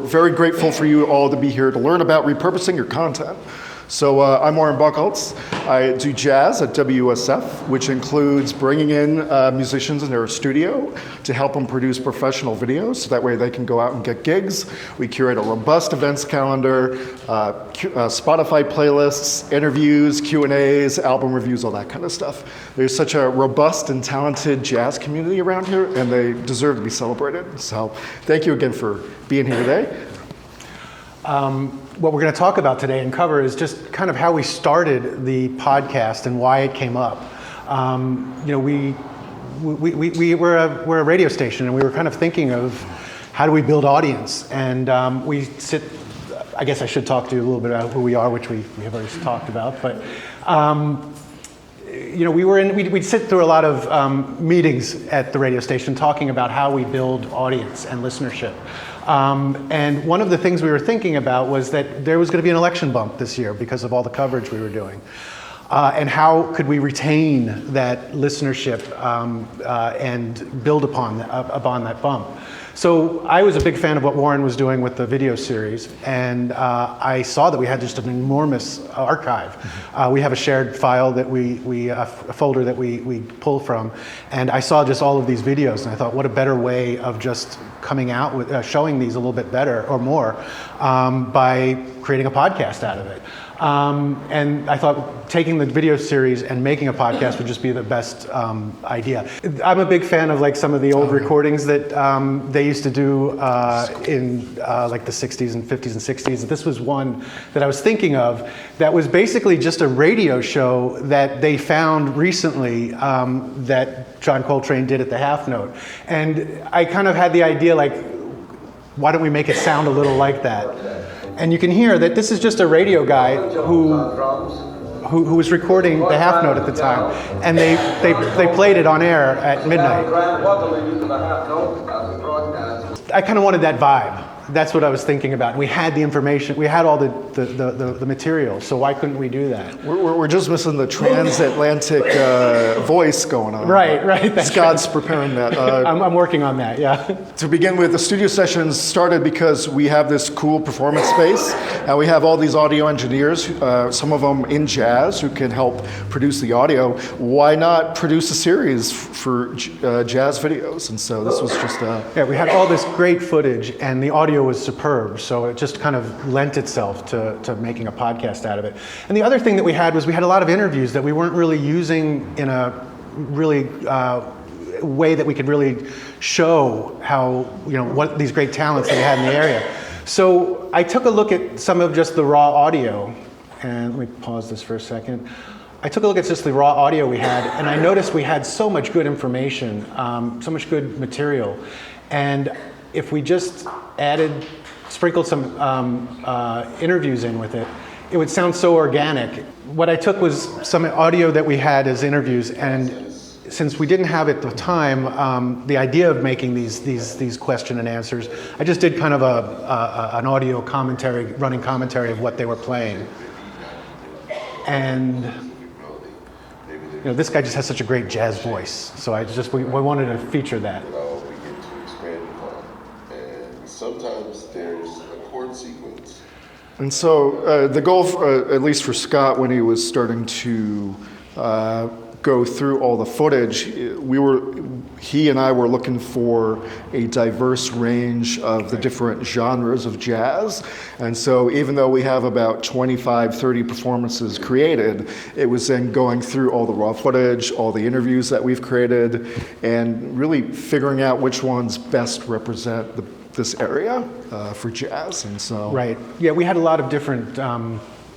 very grateful for you all to be here to learn about repurposing your content. So I'm Buchholz. I do jazz at WUSF, which includes bringing in musicians in their studio to help them produce professional videos, so that way they can go out and get gigs. We curate a robust events calendar, Spotify playlists, interviews, Q&As, album reviews, all that kind of stuff. There's such a robust and talented jazz community around here, and they deserve to be celebrated. So thank you again for being here today. What we're going to talk about today and cover is just kind of how we started the podcast and why it came up. We're a radio station, and we were kind of thinking of how do we build audience. And I guess I should talk to you a little bit about who we are, which we have already talked about. But we'd sit through a lot of meetings at the radio station talking about how we build audience and listenership. And one of the things we were thinking about was that there was going to be an election bump this year because of all the coverage we were doing. And how could we retain that listenership and build upon that bump? So I was a big fan of what Warren was doing with the video series, and I saw that we had just an enormous archive. We have a shared file that a folder that we pull from, and I saw just all of these videos, and I thought, what a better way of just coming out with showing these a little bit better or more by creating a podcast out of it. And I thought taking the video series and making a podcast would just be the best idea. I'm a big fan of like some of the old recordings that they used to do in like the 60s and 50s and 60s. This was one that I was thinking of that was basically just a radio show that they found recently that John Coltrane did at the half note. And I kind of had the idea like, why don't we make it sound a little like that? And you can hear that this is just a radio guy who was recording the half note at the time, and they played it on air at midnight. I kind of wanted that vibe. That's what I was thinking about. We had the information, we had all the material, so why couldn't we do that? We're just missing the transatlantic voice going on. Right. Scott's preparing that. I'm working on that, yeah. To begin with, the studio sessions started because we have this cool performance space, and we have all these audio engineers, some of them in jazz, who can help produce the audio. Why not produce a series for jazz videos? And so this was just Yeah, we had all this great footage, and the audio was superb, so it just kind of lent itself to making a podcast out of it. And the other thing that we had was we had a lot of interviews that we weren't really using in a really way that we could really show how, what these great talents that we had in the area. So I took a look at some of just the raw audio, and let me pause this for a second. I took a look at just the raw audio we had, and I noticed we had so much good information, so much good material. And if we just sprinkled some interviews in with it, it would sound so organic. What I took was some audio that we had as interviews, and since we didn't have at the time the idea of making these question and answers, I just did kind of an audio commentary, running commentary of what they were playing. And this guy just has such a great jazz voice, so we wanted to feature that. Sometimes there's a chord sequence. And so the goal, at least for Scott, when he was starting to go through all the footage, he and I were looking for a diverse range of the different genres of jazz. And so even though we have about 25, 30 performances created, it was then going through all the raw footage, all the interviews that we've created, and really figuring out which ones best represent this area for jazz. And so right, yeah, we had a lot of different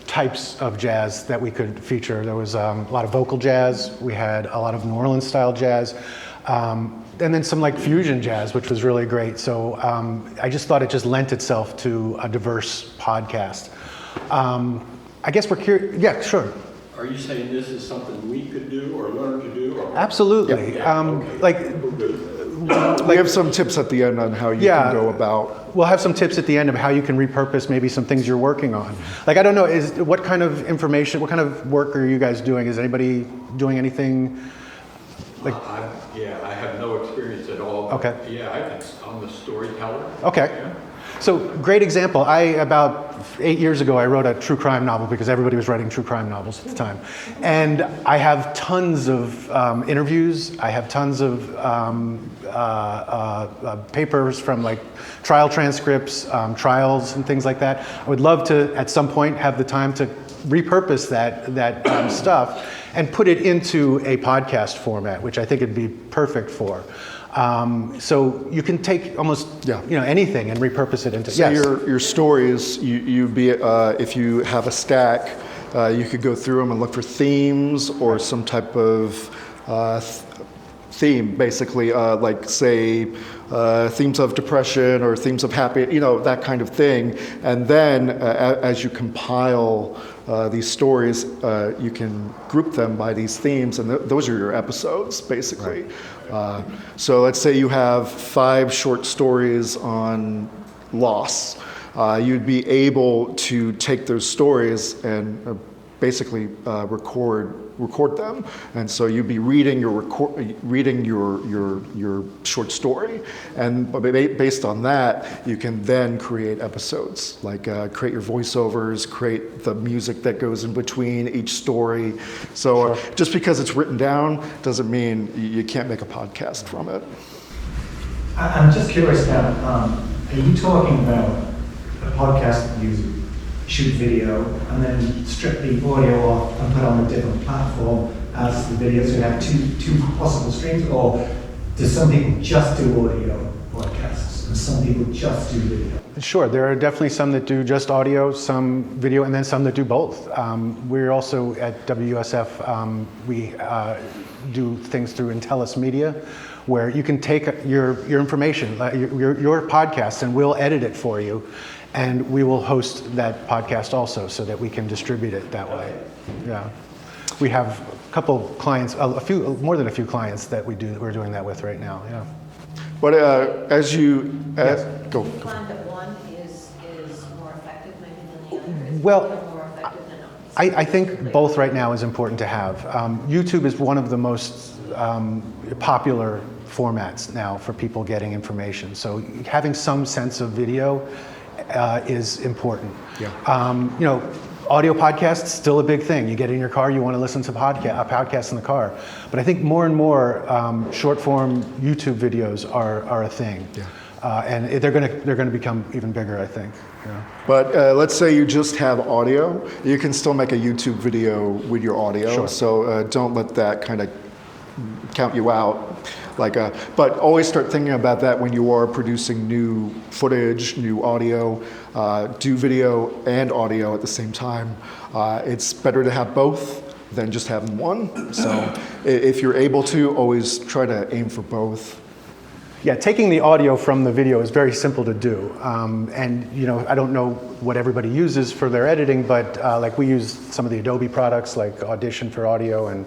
types of jazz that we could feature. There was a lot of vocal jazz, we had a lot of New Orleans style jazz, and then some like fusion jazz, which was really great. So I just thought it just lent itself to a diverse podcast. I guess we're curious. Yeah, sure. Are you saying this is something we could do or learn to do? Or? Absolutely. Yeah. We have some tips at the end on how you can go about. We'll have some tips at the end of how you can repurpose maybe some things you're working on. Like, I don't know, what kind of information, what kind of work are you guys doing? Is anybody doing anything? Like, I have no experience at all. Okay. Yeah, I'm a storyteller. Okay. Yeah. So great example. About 8 years ago, I wrote a true crime novel because everybody was writing true crime novels at the time. And I have tons of interviews. I have tons of papers from like trial transcripts, trials and things like that. I would love to, at some point, have the time to repurpose that stuff and put it into a podcast format, which I think it'd be perfect for. So you can take almost anything and repurpose it into. So your stories, you'd be if you have a stack, you could go through them and look for themes or some type of theme, basically, like say themes of depression or themes of happy, that kind of thing. And then as you compile these stories, you can group them by these themes, and those are your episodes, basically. Right. So let's say you have 5 short stories on loss. You'd be able to take those stories and basically record them, and so you'd be reading your short story, and based on that, you can then create episodes, like create your voiceovers, create the music that goes in between each story. So just because it's written down doesn't mean you can't make a podcast from it. I'm just curious now, are you talking about a podcast that you shoot video and then strip the audio off and put on a different platform as the video, so you have two possible streams? Or do some people just do audio podcasts and some people just do video? Sure, there are definitely some that do just audio, some video, and then some that do both. We're also at WUSF, we do things through Intellis Media, where you can take your information, your podcast, and we'll edit it for you. And we will host that podcast also so that we can distribute it that way. Yeah. We have a couple clients, more than a few clients that we're doing that with right now, yeah. But as you, Yes. Go. Do you find that one is more effective maybe than the other? Is Well, one more effective than others? I think both right now is important to have. YouTube is one of the most popular formats now for people getting information. So having some sense of video is important. Yeah. Audio podcasts, still a big thing. You get in your car, you want to listen to a podcast in the car. But I think more and more short form YouTube videos are a thing. Yeah. And they're going to become even bigger, I think. Yeah. But let's say you just have audio, you can still make a YouTube video with your audio. Sure. So don't let that kind of count you out. But always start thinking about that when you are producing new footage, new audio. Do video and audio at the same time. It's better to have both than just having one. So if you're able to, always try to aim for both. Yeah, taking the audio from the video is very simple to do. And I don't know what everybody uses for their editing, but like we use some of the Adobe products like Audition for audio and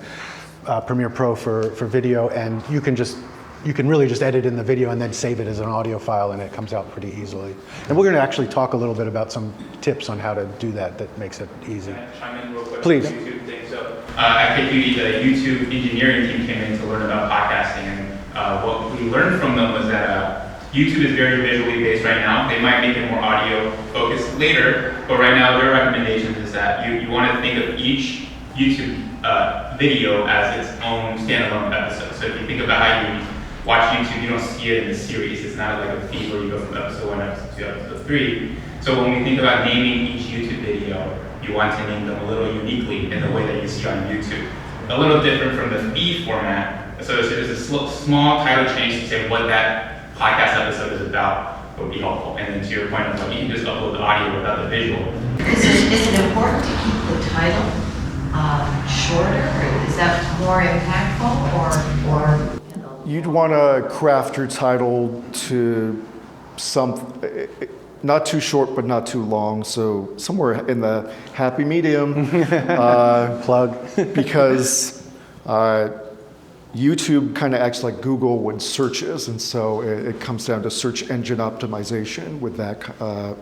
Premiere Pro for video, and you can really just edit in the video and then save it as an audio file, and it comes out pretty easily. And we're going to actually talk a little bit about some tips on how to do that makes it easy. Can I chime in real quick? Please. On the YouTube thing. So at KQED, the YouTube engineering team came in to learn about podcasting, and what we learned from them was that YouTube is very visually based right now. They might make it more audio focused later, but right now their recommendation is that you want to think of each YouTube video as its own standalone episode. So if you think about how you watch YouTube, you don't see it in a series. It's not like a feed where you go from episode 1 to episode 2, episode 3. So when we think about naming each YouTube video, you want to name them a little uniquely in the way that you see on YouTube. A little different from the feed format. So there's a small title change to say what that podcast episode is about would be helpful. And then to your point of you can just upload the audio without the visual. Is it important to keep the title shorter, or is that more impactful, or You'd want to craft your title to not too short but not too long, so somewhere in the happy medium. Plug. Because YouTube kind of acts like Google with searches, and so it comes down to search engine optimization with that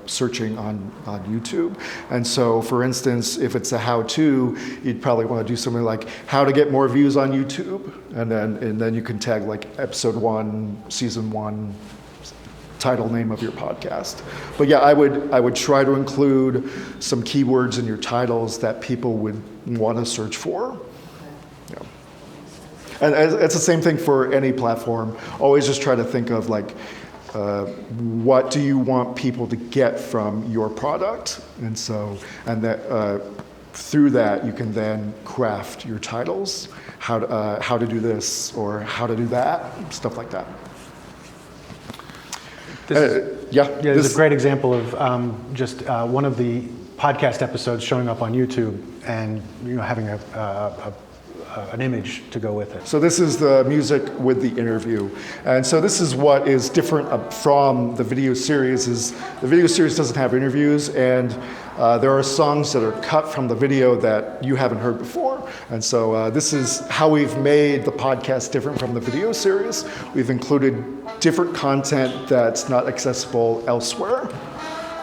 searching on YouTube. And so, for instance, if it's a how-to, you'd probably want to do something like how to get more views on YouTube, and then you can tag like episode 1, season 1, title name of your podcast. But yeah, I would try to include some keywords in your titles that people would want to search for. Yeah. And it's the same thing for any platform. Always just try to think of like, what do you want people to get from your product? And so, through that, you can then craft your titles, how to do this or how to do that, stuff like that. This is a great example of just one of the podcast episodes showing up on YouTube and having an image to go with it. So this is the music with the interview. And so this is what is different from the video series is the video series doesn't have interviews, and there are songs that are cut from the video that you haven't heard before. And so this is how we've made the podcast different from the video series. We've included different content that's not accessible elsewhere.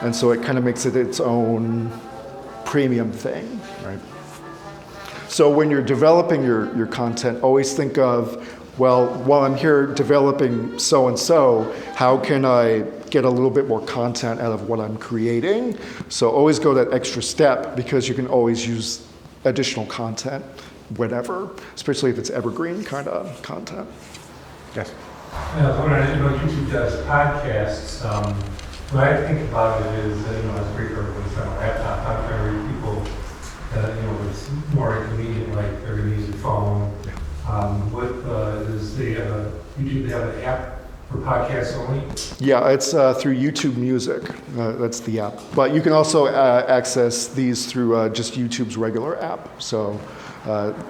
And so it kind of makes it its own premium thing, right? So when you're developing your content, always think of, well, while I'm here developing so-and-so, how can I get a little bit more content out of what I'm creating? So always go that extra step because you can always use additional content, whatever, especially if it's evergreen kind of content. Yes. Yeah, when YouTube does podcasts, what I think about it is, as repurpose on a laptop, not for every people. It's more inconvenient, like they're going to use a phone. Does the YouTube have an app for podcasts only? Yeah, it's through YouTube Music. That's the app. But you can also access these through just YouTube's regular app. So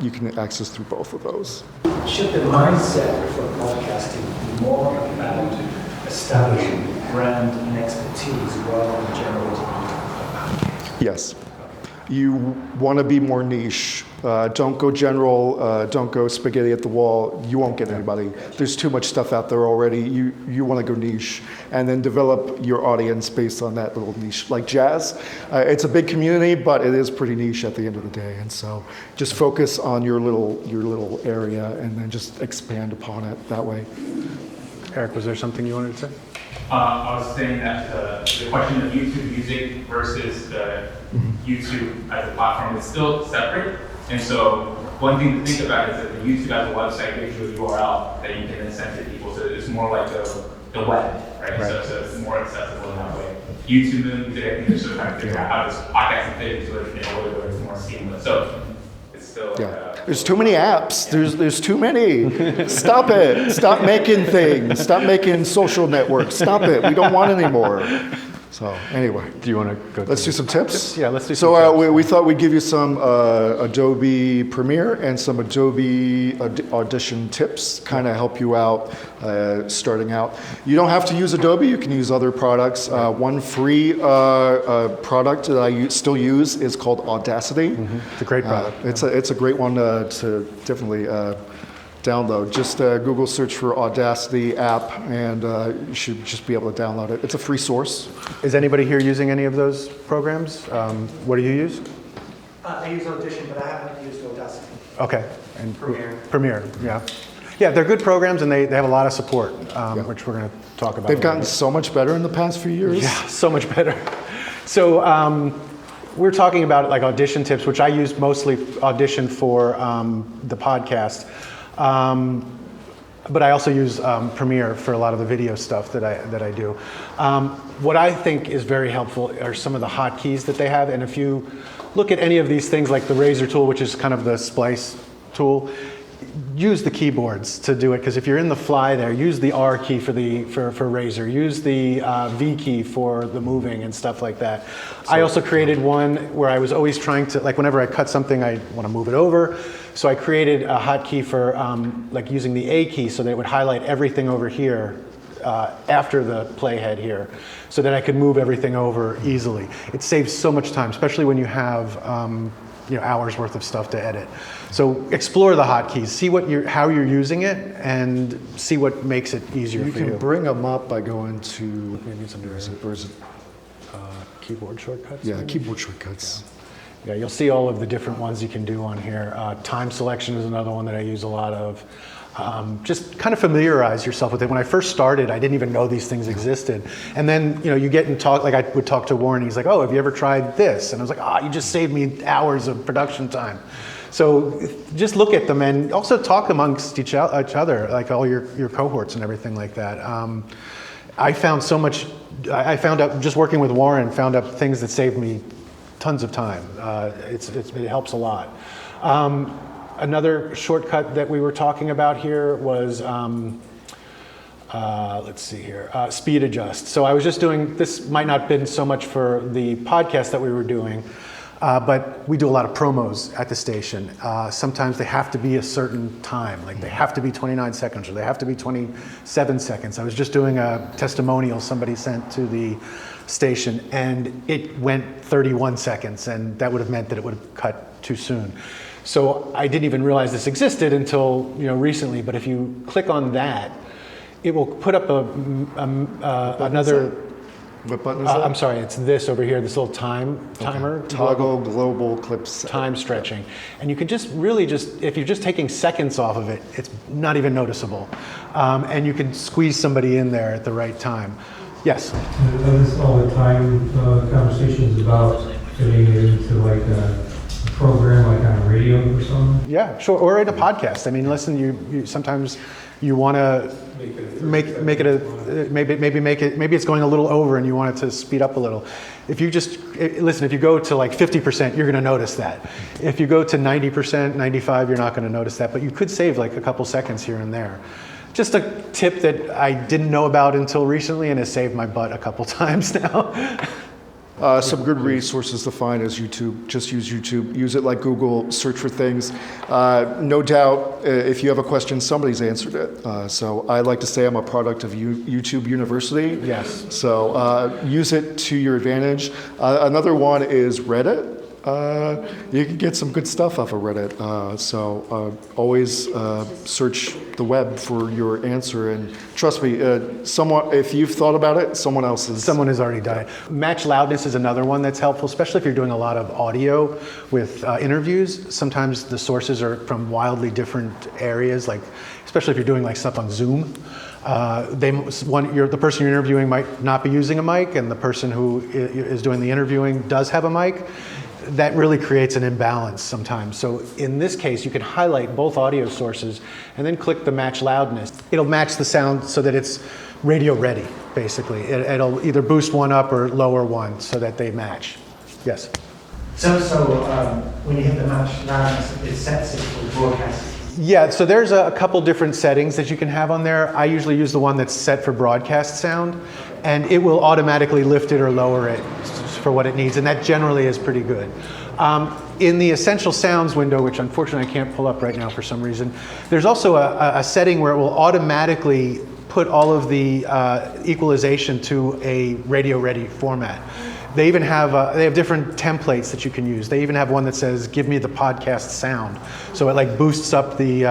you can access through both of those. Should the mindset for podcasting be more about establishing brand and expertise rather than generating content? Yes. You want to be more niche. Don't go general. Don't go spaghetti at the wall. You won't get anybody. There's too much stuff out there already. You want to go niche, and then develop your audience based on that little niche. Like jazz, it's a big community, but it is pretty niche at the end of the day. And so, just focus on your little area, and then just expand upon it that way. Eric, was there something you wanted to say? I was saying that the question of YouTube Music versus the YouTube as a platform is still separate. And so one thing to think about is that the YouTube as a website gives you a URL that you can then send to people. So it's more like the web, right? So it's more accessible in that way. YouTube Music, I think they're sort of trying to figure out how this podcast fit into it in a way where it's more seamless. So it's still There's too many apps. There's too many. Stop it. Stop making things. Stop making social networks. Stop it. We don't want any more. So anyway. Do you want to go? Let's do some tips? Yeah, let's do some tips. So we thought we'd give you some Adobe Premiere and some Adobe Audition tips, kind of help you out starting out. You don't have to use Adobe. You can use other products. One free product that I still use is called Audacity. It's a great product. It's a great one to definitely download. Just Google search for Audacity app, and you should just be able to download it. It's a free source. Is anybody here using any of those programs? What do you use? I use Audition, but I haven't used Audacity. Okay. And Premiere, yeah. Yeah, they're good programs, and they have a lot of support, which we're going to talk about. They've gotten so much better in the past few years. Yeah, so much better. So we're talking about like Audition tips, which I use mostly Audition for the podcast. But I also use Premiere for a lot of the video stuff that I do. What I think is very helpful are some of the hotkeys that they have. And if you look at any of these things like the razor tool, which is kind of the splice tool, use the keyboards to do it, because if you're in the fly there, use the R key for razor, use the V key for the moving and stuff like that. I also created one where I was always trying to, like whenever I cut something, I want to move it over. So I created a hotkey for like using the A key so that it would highlight everything over here after the playhead here, so that I could move everything over easily. It saves so much time, especially when you have hours worth of stuff to edit. So explore the hotkeys, see how you're using it, and see what makes it easier for you. You can bring them up by going to maybe some keyboard shortcuts. Yeah, keyboard shortcuts. Yeah, you'll see all of the different ones you can do on here. Time selection is another one that I use a lot of. just kind of familiarize yourself with it. When I first started, I didn't even know these things existed. And then, you get and talk, like I would talk to Warren, he's like, oh, have you ever tried this? And I was like, you just saved me hours of production time. So just look at them and also talk amongst each other, like all your cohorts and everything like that. I found so much, I found out, just working with Warren, found out things that saved me tons of time. It helps a lot. Another shortcut that we were talking about here was, let's see here, speed adjust. So I was just doing, this might not have been so much for the podcast that we were doing, but we do a lot of promos at the station. Sometimes they have to be a certain time, like they have to be 29 seconds or they have to be 27 seconds. I was just doing a testimonial somebody sent to the station and it went 31 seconds and that would have meant that it would have cut too soon. So I didn't even realize this existed until recently, but if you click on that, it will put up another. What button is that? I'm sorry, it's this over here, this little timer. Toggle global clips. Time stretching. And you can just really if you're just taking seconds off of it, it's not even noticeable. And you can squeeze somebody in there at the right time. Yes? This all the time conversations about getting it into like a program like on a radio or something? Yeah, sure, or in a podcast. I mean, listen, you sometimes you want to make it maybe it's going a little over and you want it to speed up a little. If you just listen, if you go to like 50%, you're going to notice that. If you go to 90%, 95, you're not going to notice that, but you could save like a couple seconds here and there. Just a tip that I didn't know about until recently and has saved my butt a couple times now. Some good resources to find is YouTube. Just use YouTube. Use it like Google. Search for things. No doubt, if you have a question, somebody's answered it. So I like to say I'm a product of YouTube University. Yes. So use it to your advantage. Another one is Reddit. You can get some good stuff off of Reddit. So always search the web for your answer, and trust me, if you've thought about it, someone has already done it. Match loudness is another one that's helpful, especially if you're doing a lot of audio with interviews. Sometimes the sources are from wildly different areas, like especially if you're doing like stuff on Zoom. The person you're interviewing might not be using a mic, and the person who is doing the interviewing does have a mic. That really creates an imbalance sometimes. So in this case, you can highlight both audio sources and then click the match loudness. It'll match the sound so that it's radio ready, basically. It'll either boost one up or lower one so that they match. Yes? So when you hit the match loudness, it sets it for broadcast. Yeah, so there's a couple different settings that you can have on there. I usually use the one that's set for broadcast sound, and it will automatically lift it or lower it for what it needs, and that generally is pretty good. In the Essential Sounds window, which unfortunately I can't pull up right now for some reason, there's also a setting where it will automatically put all of the equalization to a radio-ready format. They even have they have different templates that you can use. They even have one that says, "Give me the podcast sound." So it like boosts up the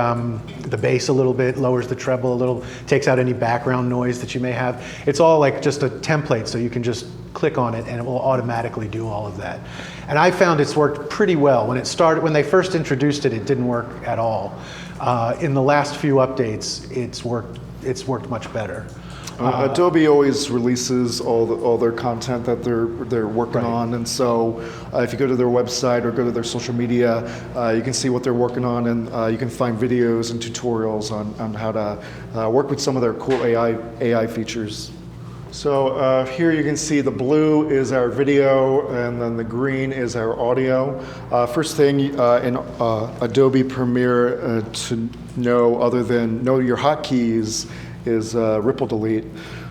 bass a little bit, lowers the treble a little, takes out any background noise that you may have. It's all like just a template, so you can just click on it and it will automatically do all of that. And I found it's worked pretty well. When they first introduced it, it didn't work at all. In the last few updates, it's worked much better. Adobe always releases all their content that they're working on, and so if you go to their website or go to their social media, you can see what they're working on, and you can find videos and tutorials on how to work with some of their cool AI features. So here you can see the blue is our video, and then the green is our audio. First thing in Adobe Premiere to know, other than know your hotkeys, is ripple delete.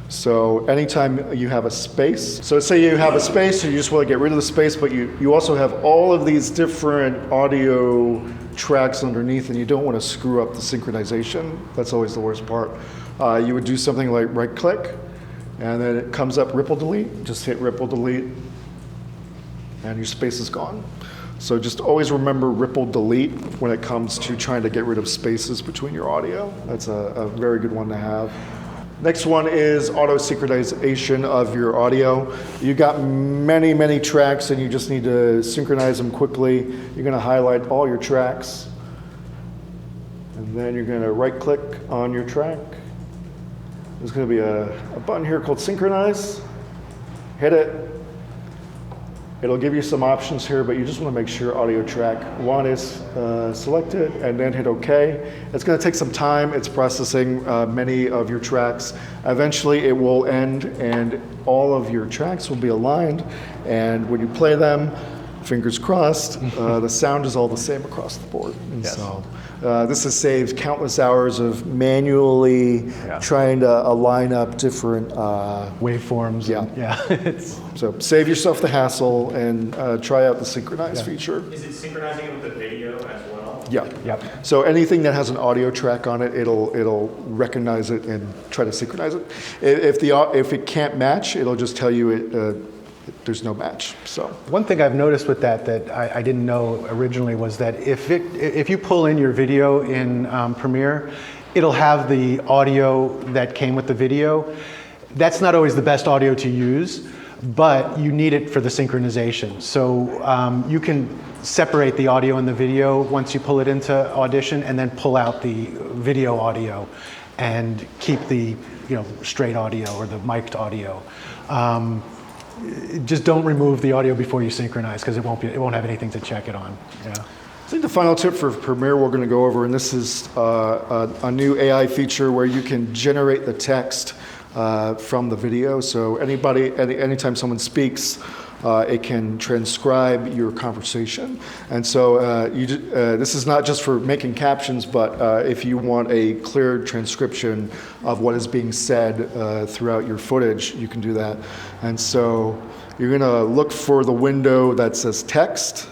So anytime you have a space, so say you have a space and you just want to get rid of the space, but you also have all of these different audio tracks underneath and you don't want to screw up the synchronization. That's always the worst part. You would do something like right click, and then it comes up ripple delete. Just hit ripple delete and your space is gone. So just always remember ripple delete when it comes to trying to get rid of spaces between your audio. That's a very good one to have. Next one is auto synchronization of your audio. You got many, many tracks and you just need to synchronize them quickly. You're gonna highlight all your tracks. And then you're going to right-click on your track. There's going to be a button here called Synchronize. Hit it. It'll give you some options here, but you just want to make sure audio track 1 is selected, and then hit OK. It's going to take some time. It's processing many of your tracks. Eventually, it will end, and all of your tracks will be aligned. And when you play them, fingers crossed, the sound is all the same across the board. And Yes. so this has saved countless hours of manually trying to align up different Waveforms. Yeah. And, yeah. It's, So save yourself the hassle and try out the synchronize feature. Is it synchronizing it with the video as well? Yeah. yep. So anything that has an audio track on it, it'll recognize it and try to synchronize it. If it can't match, it'll just tell you there's no match. So One thing I've noticed with that I didn't know originally was that if you pull in your video in Premiere, it'll have the audio that came with the video. That's not always the best audio to use, but you need it for the synchronization. So you can separate the audio and the video once you pull it into Audition, and then pull out the video audio and keep the straight audio or the mic'd audio. Just don't remove the audio before you synchronize, because it won't have anything to check it on. Yeah. I think the final tip for Premiere we're going to go over, and this is a new AI feature where you can generate the text from the video. So anytime someone speaks, it can transcribe your conversation. And so this is not just for making captions, but if you want a clear transcription of what is being said throughout your footage, you can do that. And so you're going to look for the window that says text.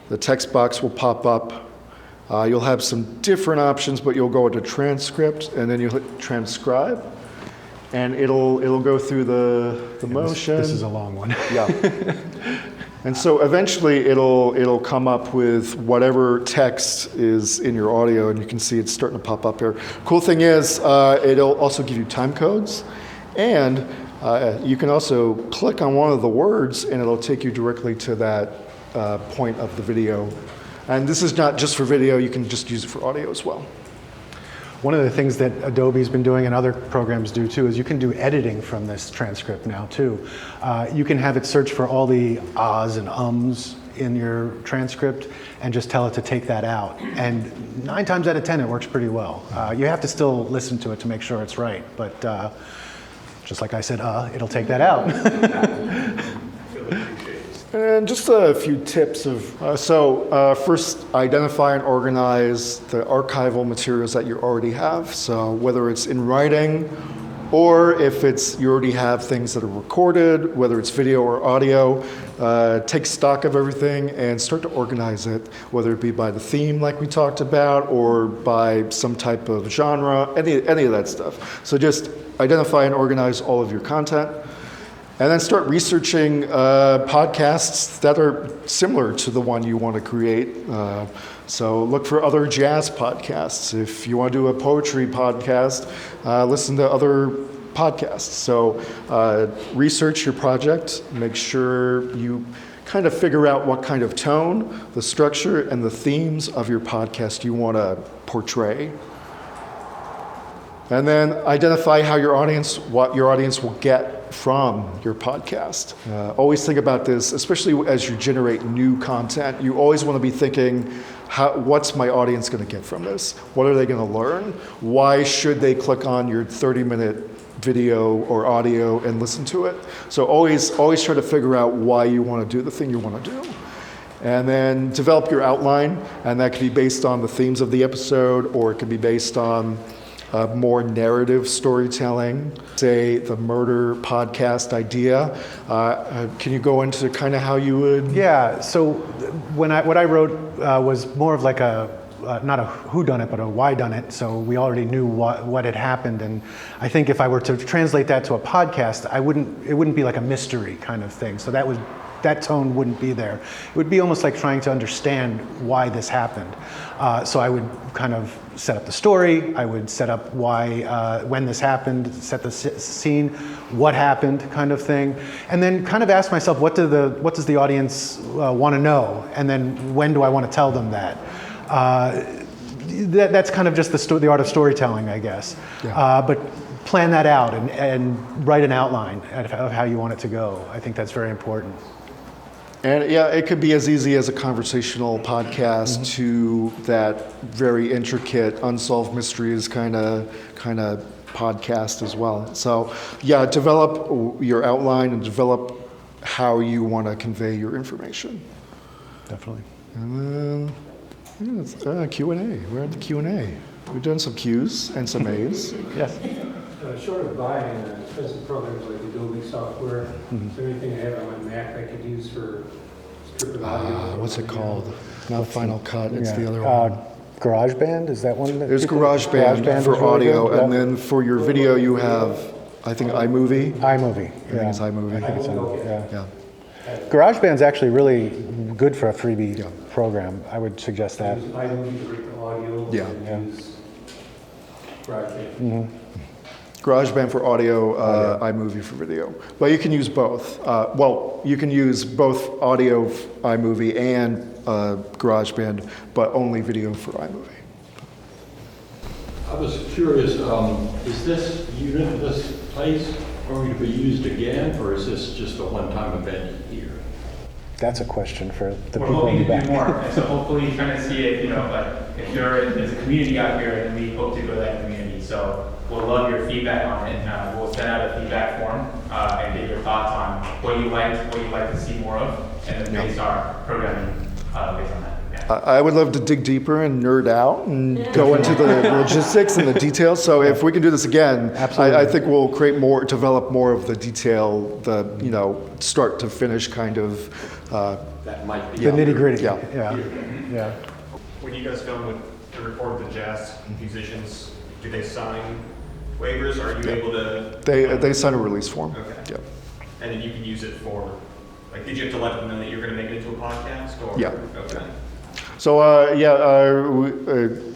The text box will pop up. You'll have some different options, but you'll go into transcript, and then you'll hit transcribe. And it'll go through the motion. This is a long one. Yeah. And so eventually it'll come up with whatever text is in your audio, and you can see it's starting to pop up here. Cool thing is it'll also give you time codes, and you can also click on one of the words, and it'll take you directly to that point of the video. And this is not just for video, you can just use it for audio as well. One of the things that Adobe's been doing and other programs do too is you can do editing from this transcript now too. You can have it search for all the ahs and ums in your transcript and just tell it to take that out. And 9 times out of 10 it works pretty well. You have to still listen to it to make sure it's right, but just like I said, it'll take that out. And just a few tips of, first identify and organize the archival materials that you already have. So whether it's in writing or if you already have things that are recorded, whether it's video or audio, take stock of everything and start to organize it, whether it be by the theme like we talked about or by some type of genre, any of that stuff. So just identify and organize all of your content. And then start researching podcasts that are similar to the one you want to create. So look for other jazz podcasts. If you want to do a poetry podcast, listen to other podcasts. So research your project, make sure you kind of figure out what kind of tone, the structure, and the themes of your podcast you want to portray. And then identify what your audience will get from your podcast. Always think about this, especially as you generate new content. You always want to be thinking, what's my audience going to get from this? What are they going to learn? Why should they click on your 30-minute video or audio and listen to it? So always try to figure out why you want to do the thing you want to do. And then develop your outline, and that could be based on the themes of the episode, or it could be based on more narrative storytelling, say the murder podcast idea. Can you go into kind of how you would? Yeah, so what I wrote was more of like not a whodunit, but a whydunit. So we already knew what had happened, and I think if I were to translate that to a podcast, it wouldn't be like a mystery kind of thing. So that tone wouldn't be there. It would be almost like trying to understand why this happened. So I would kind of set up the story. I would set up when this happened, set the scene, what happened, kind of thing, and then kind of ask myself, what does the audience want to know, and then when do I want to tell them that? That's kind of just the art of storytelling, I guess. Yeah. But plan that out and write an outline of how you want it to go. I think that's very important. And yeah, it could be as easy as a conversational podcast to that very intricate unsolved mysteries kind of podcast as well. So yeah, develop your outline and develop how you want to convey your information. Definitely. And then it's Q&A. We're at the Q&A. We've done some Q's and some A's. Yes. Short of buying expensive programs like Adobe software, is there anything I have on my Mac I could use for stripping audio? What's it called? Not Final Cut, it's the other one. GarageBand, is that one? There's GarageBand for is really audio, good. and then for your video you have, I think, iMovie. iMovie. I think it's iMovie. I think it's iMovie, yeah. Yeah. GarageBand's actually really good for a freebie program. I would suggest that. Use iMovie to break the audio. Yeah. And use GarageBand. GarageBand for audio, iMovie for video. But you can use both. Well, you can use both audio iMovie and GarageBand, but only video for iMovie. I was curious, is this unit, this place, going to be used again, or is this just a one-time event here? That's a question for the We're people in hoping the to do back. more, and so hopefully trying to see if, if there's a community out here, and we hope to grow that community. So we'll love your feedback on it. We'll send out a feedback form and get your thoughts on what you liked, what you'd like to see more of, and then base our programming based on that. Yeah. I would love to dig deeper and nerd out and go into the logistics and the details. So if we can do this again, I think we'll develop more of the detail, the start to finish kind of. That might be. The nitty-gritty. Yeah. When you guys film with the record the jazz musicians, do they sign waivers? Are you able to? They sign a release form. Okay. Yeah. And then you can use it for, like, did you have to let them know that you're going to make it into a podcast? Or? Yeah. Okay. So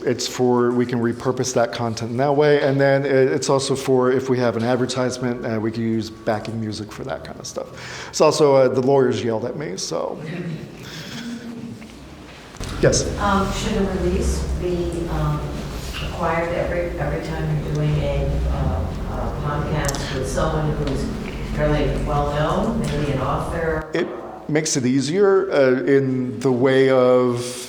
it's for, we can repurpose that content in that way, and then it's also for if we have an advertisement, we can use backing music for that kind of stuff. It's also the lawyers yelled at me, so. Yes. Should a release be required every time you're doing a podcast with someone who's fairly well-known, maybe an author? It makes it easier in the way of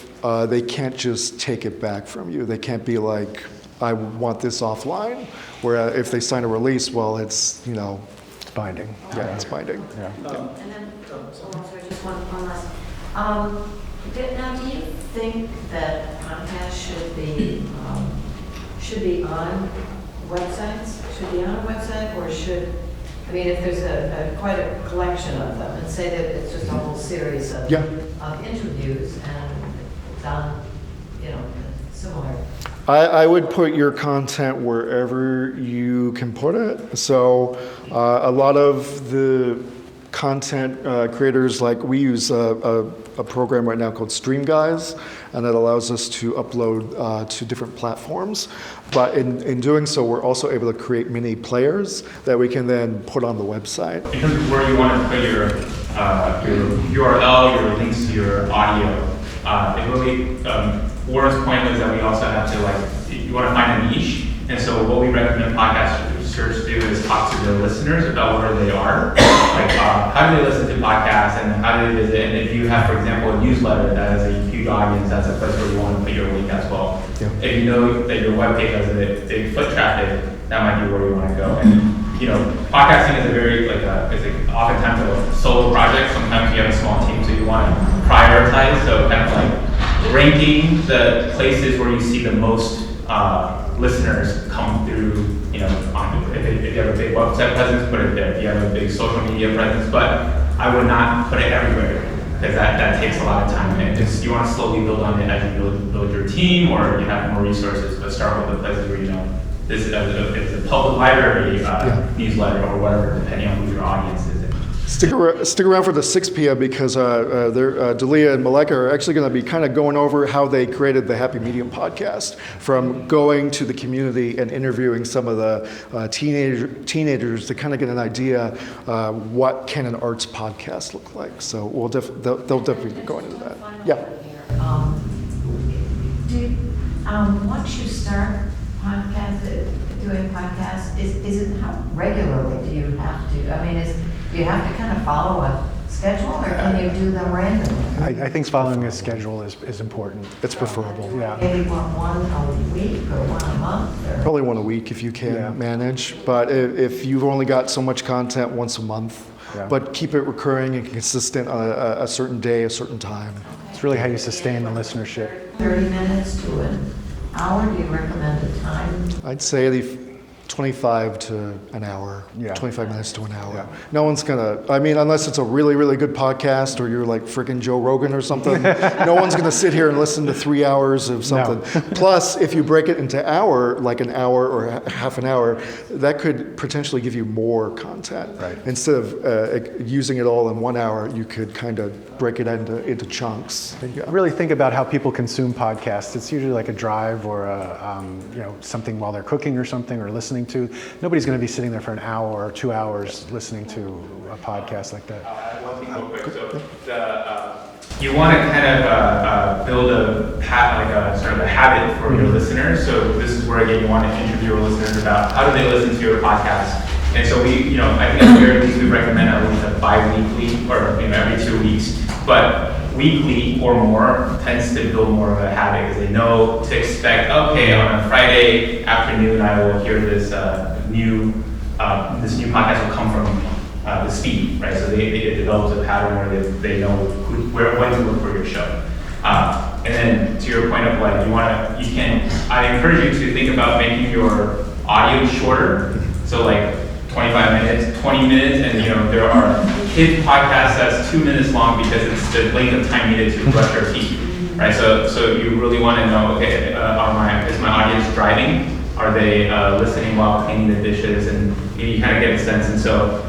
they can't just take it back from you. They can't be like, I want this offline. Where if they sign a release, well, it's, It's binding. yeah, it's binding. Yeah. And then, sorry, just one last. Now, do you think that podcasts should be on websites? Should be on a website, or should, I mean, if there's quite a collection of them, and say that it's just a whole series of interviews and it's on, similar. I would put your content wherever you can put it. So a lot of the content creators, like we use a program right now called Stream Guys, and it allows us to upload to different platforms. But in doing so, we're also able to create mini players that we can then put on the website. In terms of where you want to put your URL, your links to your audio, it really, Warren's point was that we also have to, you want to find a niche. And so what we recommend podcast research do is talk to the listeners about where they are. Like, how do they listen to podcasts and how do they visit? And if you have, for example, a newsletter that has a huge audience, that's a place where you want to put your link as well. Yeah. If you know that your webpage has a big foot traffic, that might be where you want to go. And podcasting is a very oftentimes a solo project. Sometimes you have a small team, so you want to prioritize. So kind of like ranking the places where you see the most listeners come through. If you have a big website presence, put it there. If you have a big social media presence, but I would not put it everywhere because that takes a lot of time. And you want to slowly build on it as you build your team or you have more resources. But start with the places where this is a public library newsletter or whatever, depending on who your audience is. Stick around for the 6 p.m. because Dalia and Maleka are actually going to be kind of going over how they created the Happy Medium podcast, from going to the community and interviewing some of the teenagers to kind of get an idea what can an arts podcast look like. So they'll definitely be going into that. Yeah. Once you start doing podcasts, is it how regularly do you have to? I mean, do you have to kind of follow a schedule, or can you do them randomly? I think following a schedule is important. It's preferable. Yeah. Maybe one a week or one a month? Or? Probably one a week if you can manage. But if you've only got so much content, once a month. Yeah. But keep it recurring and consistent on a certain day, a certain time. It's really how you sustain the listenership. 30 minutes to an hour, do you recommend a time? I'd say 25 to an hour, 25 minutes to an hour. Yeah. No one's gonna, I mean, unless it's a really, really good podcast or you're like freaking Joe Rogan or something, no one's gonna sit here and listen to 3 hours of something. No. Plus, if you break it into like an hour or half an hour, that could potentially give you more content. Right. Instead of using it all in 1 hour, you could kind of break it into chunks. Really think about how people consume podcasts. It's usually like a drive or something while they're cooking or something or listening to. Nobody's going to be sitting there for an hour or 2 hours listening to a podcast like that. One thing real quick. So you want to kind of build a sort of a habit for your listeners. So this is where again you want to interview your listeners about how do they listen to your podcast. And so I think at the very least we recommend at least a bi-weekly or every 2 weeks. But weekly or more tends to build more of a habit because they know to expect, okay, on a Friday afternoon I will hear this new podcast will come from the speed, right? So they develop a pattern where they know when to look for your show. And then to your point of like I encourage you to think about making your audio shorter. So like 25 minutes, 20 minutes, and there are kid podcasts that's 2 minutes long because it's the length of time needed to brush your teeth, right? So you really want to know, okay, is my audience driving? Are they listening while cleaning the dishes? And you kind of get a sense. And so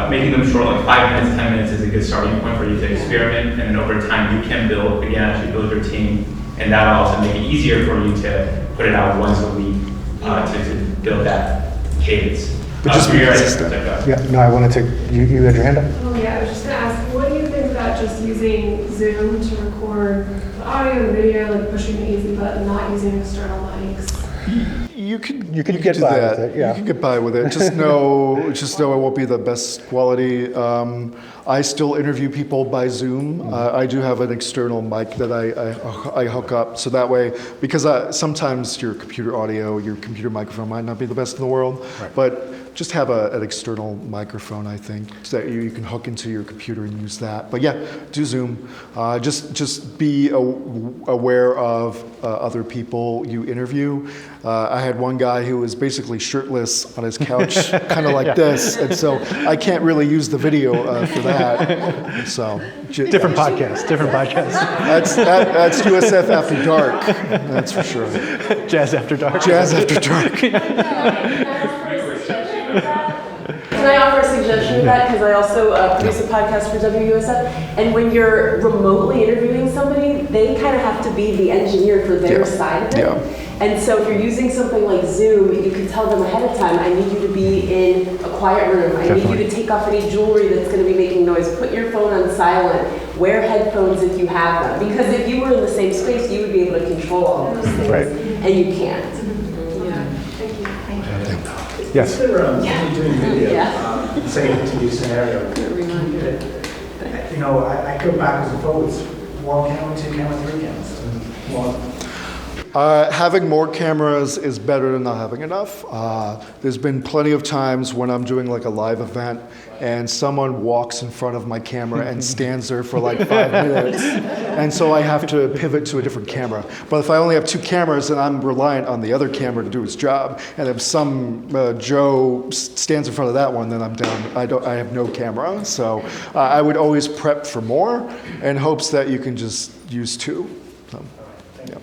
making them short, like 5 minutes, 10 minutes is a good starting point for you to experiment. And then over time, you can build your team, and that'll also make it easier for you to put it out once a week to build that cadence. But just be consistent. Yeah, no, I wanted to, you had your hand up? Oh yeah, I was just gonna ask, what do you think about just using Zoom to record the audio and video, like pushing the easy button, not using external mics? You could get do by that. with it, yeah. You can get by with it. Just know it won't be the best quality. I still interview people by Zoom. I do have an external mic that I hook up, so that way, because sometimes your computer audio, your computer microphone might not be the best in the world, right. But just have an external microphone, I think, so that you can hook into your computer and use that. But yeah, do Zoom. Just be aware of other people you interview. I had one guy who was basically shirtless on his couch, kind of like this, and so I can't really use the video for that. So Different podcast. That's USF After Dark. That's for sure. Jazz After Dark. Jazz After Dark. Can I offer a suggestion of that? Because I also produce a podcast for WUSF, and when you're remotely interviewing somebody, they kind of have to be the engineer for their side of it. Yeah. And so if you're using something like Zoom, you can tell them ahead of time, I need you to be in a quiet room. I need you to take off any jewelry that's going to be making noise. Put your phone on silent. Wear headphones if you have them. Because if you were in the same space, you would be able to control all of those things. Right. And you can't. Yeah. Thank you. Thank you. Yes. When you're doing video, say an interview scenario, I go backwards and forwards. 1 camera, 2 camera, 3 cameras. And one. Having more cameras is better than not having enough. There's been plenty of times when I'm doing like a live event and someone walks in front of my camera and stands there for like 5 minutes. And so I have to pivot to a different camera. But if I only have 2 cameras, then I'm reliant on the other camera to do its job. And if some Joe stands in front of that one, then I'm down. I have no camera. So I would always prep for more in hopes that you can just use 2. So, yeah.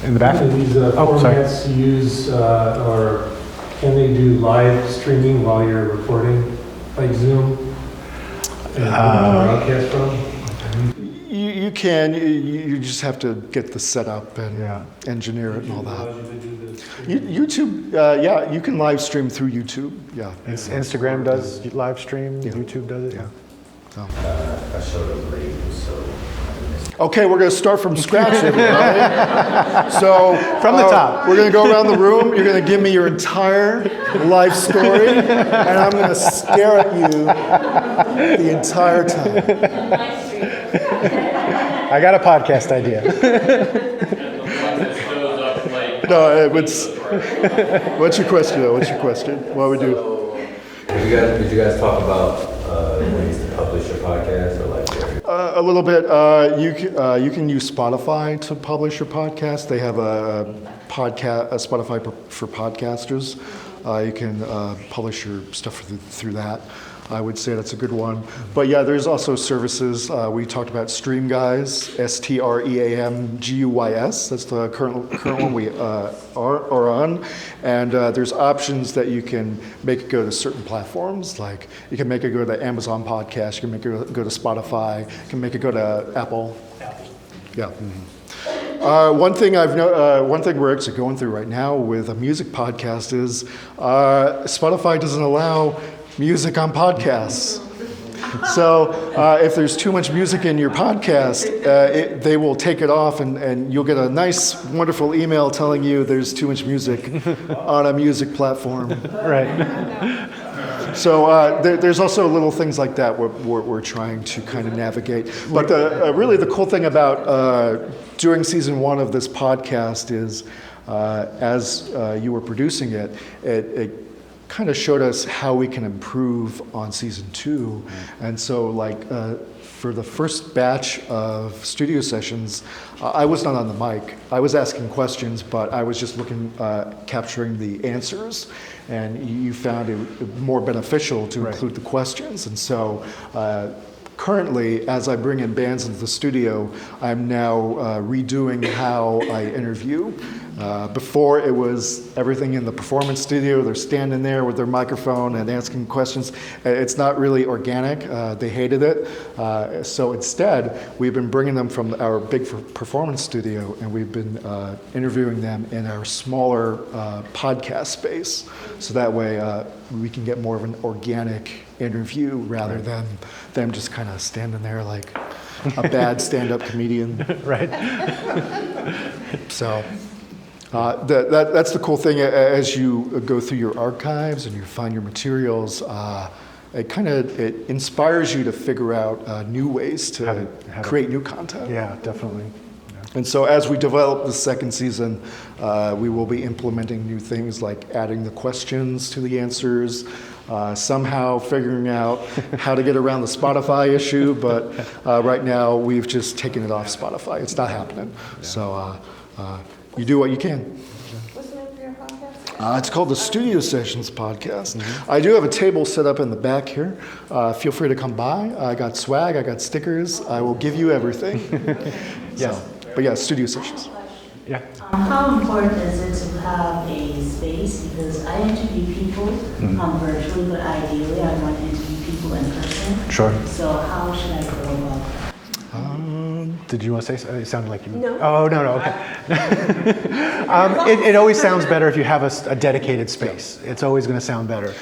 In the back? Do these formats use, or can they do live streaming while you're recording, like Zoom? And broadcast from? You can. You just have to get the setup and engineer it and all that. YouTube, you can live stream through YouTube. Yeah. Instagram does live stream. YouTube does it. Yeah. I showed up late, so. Okay, we're going to start from scratch, everybody. So From the top. we're going to go around the room. You're going to give me your entire life story, and I'm going to stare at you the entire time. I got a podcast idea. No, what's your question, though? What's your question? What would we do? Did you guys talk about ways to publish your podcast, or like? A little bit. You can use Spotify to publish your podcast. They have a Spotify for podcasters. You can publish your stuff through that. I would say that's a good one. But yeah, there's also services. We talked about Streamguys, STREAMGUYS. That's the current one we are on. And there's options that you can make it go to certain platforms. Like you can make it go to Amazon Podcast. You can make it go to Spotify. You can make it go to Apple. Yeah. One thing we're actually going through right now with a music podcast is Spotify doesn't allow music on podcasts. So if there's too much music in your podcast, they will take it off, and you'll get a nice, wonderful email telling you there's too much music on a music platform. Right. So there's also little things like that we're trying to kind of navigate. But really the cool thing about doing season 1 of this podcast is as you were producing it, it kind of showed us how we can improve on season 2. And so like for the first batch of studio sessions, I was not on the mic. I was asking questions, but I was just capturing the answers. And you found it more beneficial to include the questions. And so currently, as I bring in bands into the studio, I'm now redoing how I interview. Before it was everything in the performance studio. They're standing there with their microphone and asking questions. It's not really organic. They hated it. So instead, we've been bringing them from our big performance studio, and we've been interviewing them in our smaller podcast space. So that way we can get more of an organic interview rather than them just kind of standing there like a bad stand-up comedian. Right. So that's the cool thing. As you go through your archives and you find your materials, it inspires you to figure out new ways to create new content. Yeah, definitely. And so as we develop the second season, we will be implementing new things like adding the questions to the answers, somehow figuring out how to get around the Spotify issue, but right now we've just taken it off Spotify. It's not happening. Yeah. So you do what you can. What's the name for your podcast? It's called the Studio Sessions Podcast. Mm-hmm. I do have a table set up in the back here. Feel free to come by. I got swag, I got stickers. I will give you everything. Yes. But yeah, Studio Sessions. Yeah. How important is it to have a space? Because I interview people virtually, but ideally I want to interview people in person. Sure. So how should I go about that? Did you want to say something? It sounded like you... No. Oh, no, okay. It always sounds better if you have a dedicated space. It's always going to sound better.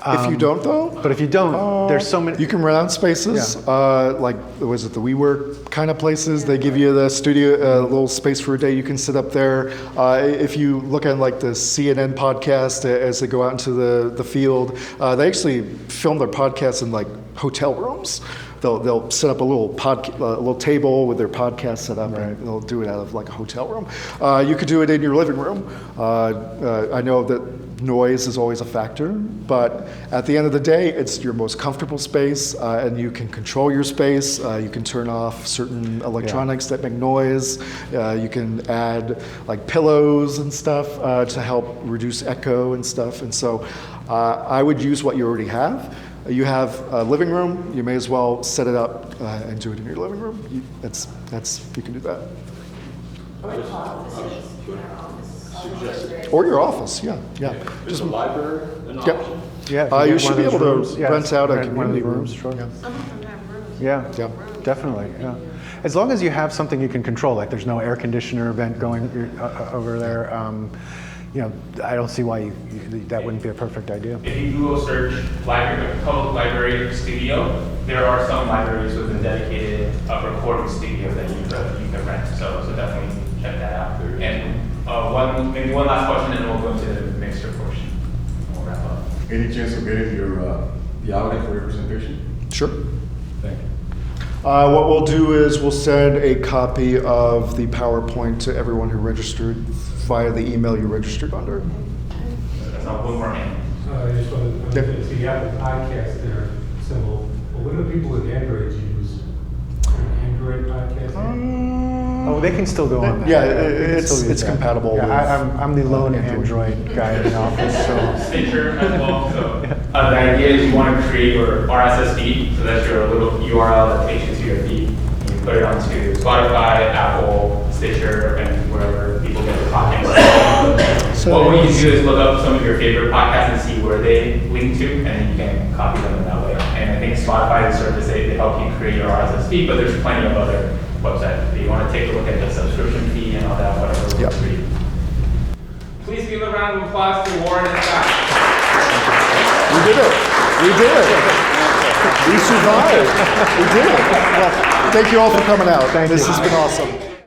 If you don't, though? But if you don't, there's so many... You can rent out spaces, like, was it the WeWork kind of places? They give you the studio, little space for a day you can sit up there. If you look at like the CNN podcast as they go out into the field, they actually film their podcasts in like hotel rooms. They'll set up a little table with their podcast set up, and they'll do it out of like a hotel room. You could do it in your living room. I know that noise is always a factor, but at the end of the day, it's your most comfortable space, and you can control your space. You can turn off certain electronics that make noise. You can add like pillows and stuff to help reduce echo and stuff. And so I would use what you already have. You have a living room, you may as well set it up and do it in your living room. You can do that. Or your office, yeah. Is a library an option? Yeah, you should be able to rent out a community room. Sure. Yeah. Some of them have rooms. Yeah, definitely. Yeah, as long as you have something you can control, like there's no air conditioner vent going over there. I don't see why that wouldn't be a perfect idea. If you Google search public library studio, there are some libraries with a dedicated recording studio that you can rent. So definitely check that out. And maybe one last question, and then we'll go into the mixer portion. We'll wrap up. Any chance of getting the outlet for your presentation? Sure. Thank you. What we'll do is we'll send a copy of the PowerPoint to everyone who registered via the email you registered under. That's not one more hand. I just wanted to see the Apple Podcast there symbol. Well, what do people with Android use? Android podcast? Oh, they can still go on that. Yeah, They can still use it's that. compatible Yeah, with I'm the lone Android guy in the office, so. Stitcher as well. So the idea is you want to create your RSS feed, so that's your little URL that takes you to your feed. And you put it onto Spotify, Apple, Stitcher, and wherever people get their podcasts. So what you do is look up some of your favorite podcasts and see where they link to, and then you can copy them in that way. And I think Spotify is a service they help you create your RSS feed, but there's plenty of other websites. If you want to take a look at the subscription fee and all that, whatever works for you. Please give a round of applause to Warren and Scott. We did it. We did it. We survived. We did it. Well, thank you all for coming out. This has been awesome.